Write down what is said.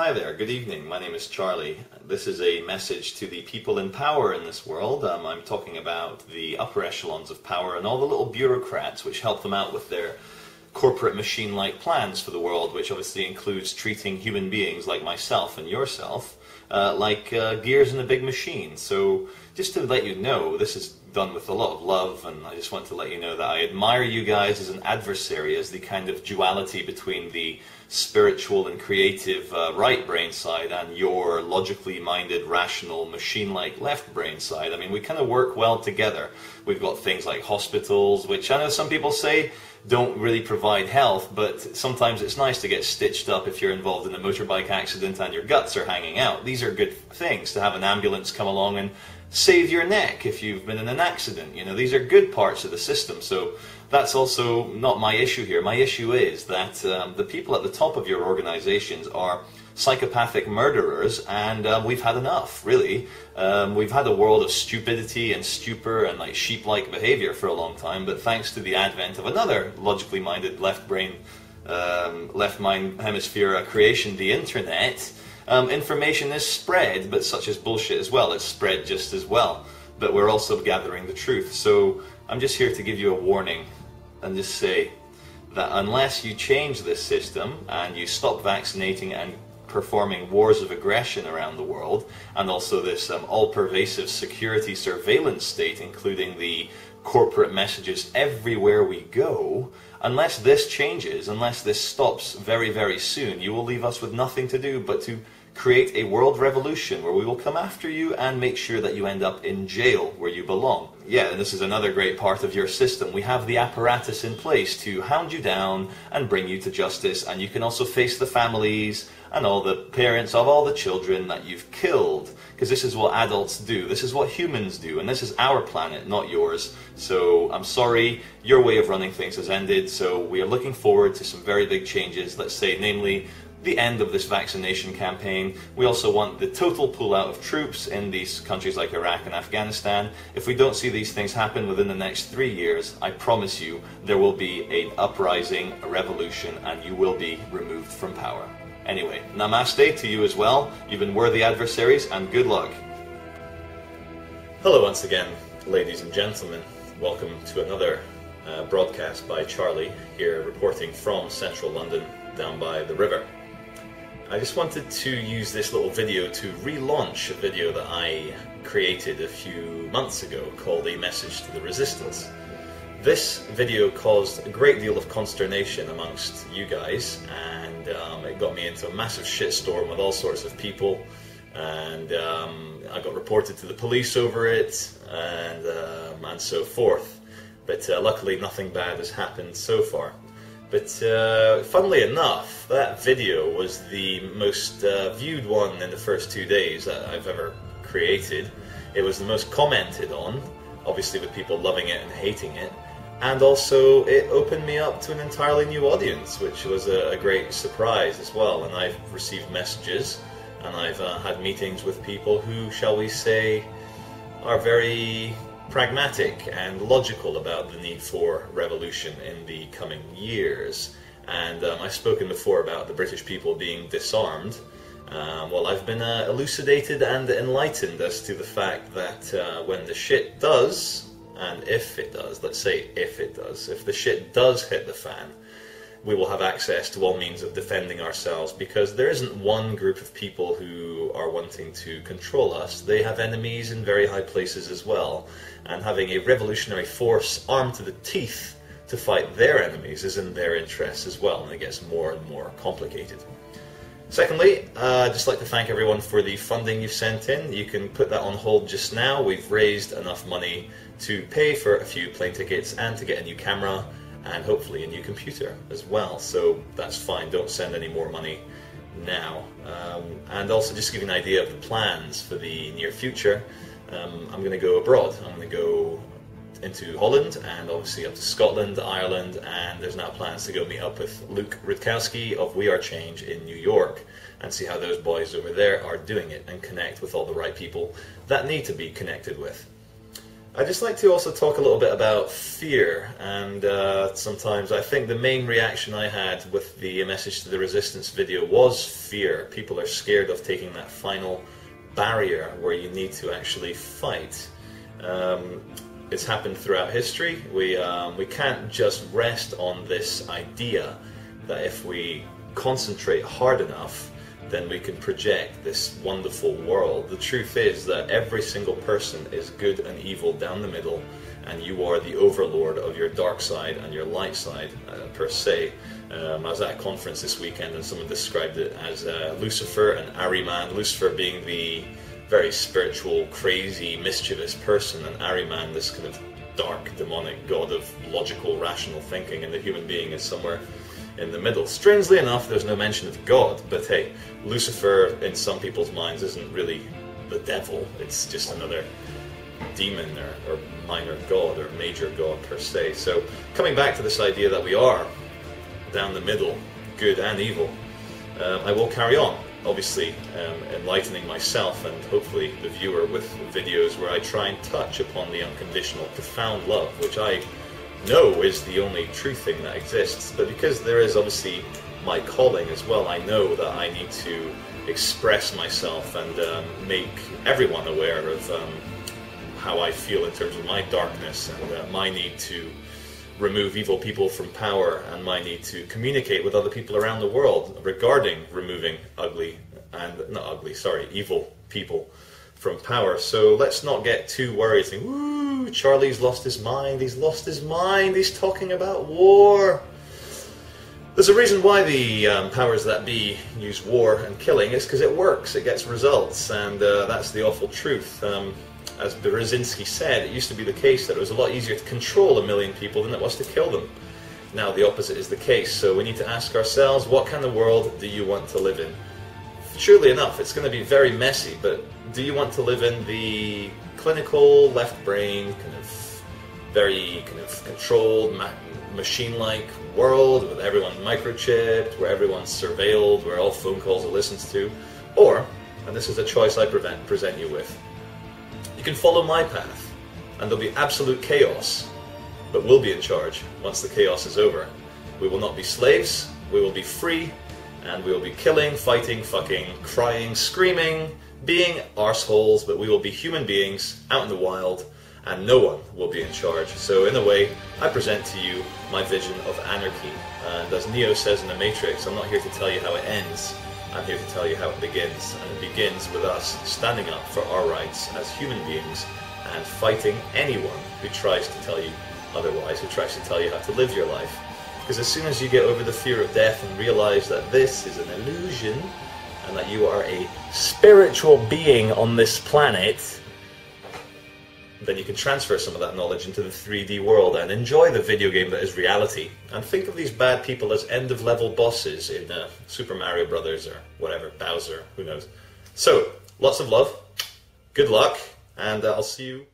Hi there, good evening. My name is Charlie. This is a message to the people in power in this world. I'm talking about the upper echelons of power and all the little bureaucrats which help them out with their corporate machine-like plans for the world, which obviously includes treating human beings like myself and yourself like gears in a big machine. So just to let you know, this is done with a lot of love, and I just want to let you know that I admire you guys as an adversary, as the kind of duality between the spiritual and creative right brain side and your logically minded, rational, machine-like left brain side. I mean, we kind of work well together. We've got things like hospitals, which I know some people say don't really provide health, but sometimes it's nice to get stitched up if you're involved in a motorbike accident and your guts are hanging out. These are good things, to have an ambulance come along and save your neck if you've been in an accident. You know, these are good parts of the system. So that's also not my issue here. My issue is that the people at the top of your organizations are psychopathic murderers, and we've had enough, really. We've had a world of stupidity and stupor and like sheep-like behavior for a long time, but thanks to the advent of another logically minded left brain, left mind hemisphere creation, the internet, information is spread, but such as bullshit as well. It's spread just as well, but we're also gathering the truth. So I'm just here to give you a warning and just say that unless you change this system and you stop vaccinating and performing wars of aggression around the world, and also this all-pervasive security surveillance state, including the corporate messages everywhere we go, unless this changes, unless this stops very, very soon, you will leave us with nothing to do but to create a world revolution where we will come after you and make sure that you end up in jail where you belong. Yeah, and this is another great part of your system. We have the apparatus in place to hound you down and bring you to justice, and you can also face the families and all the parents of all the children that you've killed, because this is what adults do, this is what humans do, and this is our planet, not yours. So I'm sorry, your way of running things has ended, so we are looking forward to some very big changes, let's say, namely, the end of this vaccination campaign. We also want the total pullout of troops in these countries like Iraq and Afghanistan. If we don't see these things happen within the next 3 years, I promise you there will be an uprising, a revolution, and you will be removed from power. Anyway, namaste to you as well. You've been worthy adversaries, and good luck. Hello once again, ladies and gentlemen. Welcome to another broadcast by Charlie, here reporting from central London, down by the river. I just wanted to use this little video to relaunch a video that I created a few months ago called A Message to the Resistance. This video caused a great deal of consternation amongst you guys, and it got me into a massive shitstorm with all sorts of people, and I got reported to the police over it, and so forth. But luckily nothing bad has happened so far. But funnily enough, that video was the most viewed one in the first 2 days that I've ever created. It was the most commented on, obviously with people loving it and hating it. And also it opened me up to an entirely new audience, which was a great surprise as well. And I've received messages, and I've had meetings with people who, shall we say, are very pragmatic and logical about the need for revolution in the coming years. And I've spoken before about the British people being disarmed. Well, I've been elucidated and enlightened as to the fact that when the shit does, and if it does, let's say if it does, if the shit does hit the fan, we will have access to all means of defending ourselves, because there isn't one group of people who are wanting to control us. They have enemies in very high places as well, and having a revolutionary force armed to the teeth to fight their enemies is in their interests as well, and it gets more and more complicated. Secondly, I'd just like to thank everyone for the funding you've sent in. You can put that on hold just now. We've raised enough money to pay for a few plane tickets and to get a new camera, and hopefully a new computer as well, so that's fine, don't send any more money now. And also, just to give you an idea of the plans for the near future, I'm going to go abroad. I'm going to go into Holland, and obviously up to Scotland, Ireland, and there's now plans to go meet up with Luke Rutkowski of We Are Change in New York, and see how those boys over there are doing it, and connect with all the right people that need to be connected with. I'd just like to also talk a little bit about fear, and sometimes I think the main reaction I had with the Message to the Resistance video was fear. People are scared of taking that final barrier where you need to actually fight. It's happened throughout history. We can't just rest on this idea that if we concentrate hard enough, then we can project this wonderful world. The truth is that every single person is good and evil down the middle, and you are the overlord of your dark side and your light side, per se. I was at a conference this weekend and someone described it as Lucifer and Ahriman. Lucifer being the very spiritual, crazy, mischievous person, and Ahriman, this kind of dark, demonic god of logical, rational thinking, and the human being is somewhere in the middle. Strangely enough, there's no mention of God, but hey, Lucifer in some people's minds isn't really the devil. It's just another demon or minor god or major god per se. So coming back to this idea that we are down the middle, good and evil, I will carry on, obviously enlightening myself and hopefully the viewer with videos where I try and touch upon the unconditional, profound love, which I know is the only true thing that exists. But because there is obviously my calling as well, I know that I need to express myself and make everyone aware of how I feel in terms of my darkness, and my need to remove evil people from power, and my need to communicate with other people around the world regarding removing evil people from power. So let's not get too worried, think, "Woo, Charlie's lost his mind, he's lost his mind, he's talking about war." There's a reason why the powers that be use war and killing. It's because it works, it gets results, and that's the awful truth. As Brzezinski said, it used to be the case that it was a lot easier to control 1 million people than it was to kill them. Now the opposite is the case, so we need to ask ourselves, what kind of world do you want to live in? Surely enough, it's going to be very messy, but do you want to live in the clinical, left brain, very controlled, machine-like world with everyone microchipped, where everyone's surveilled, where all phone calls are listened to? Or, and this is a choice I present you with, you can follow my path, and there'll be absolute chaos, but we'll be in charge once the chaos is over. We will not be slaves, we will be free, and we will be killing, fighting, fucking, crying, screaming, being arseholes, but we will be human beings out in the wild, and no one will be in charge. So in a way, I present to you my vision of anarchy. And as Neo says in The Matrix, I'm not here to tell you how it ends, I'm here to tell you how it begins. And it begins with us standing up for our rights as human beings and fighting anyone who tries to tell you otherwise, who tries to tell you how to live your life. Because as soon as you get over the fear of death and realize that this is an illusion and that you are a spiritual being on this planet, then you can transfer some of that knowledge into the 3D world and enjoy the video game that is reality. And think of these bad people as end-of-level bosses in Super Mario Brothers or whatever, Bowser, who knows. So, lots of love, good luck, and I'll see you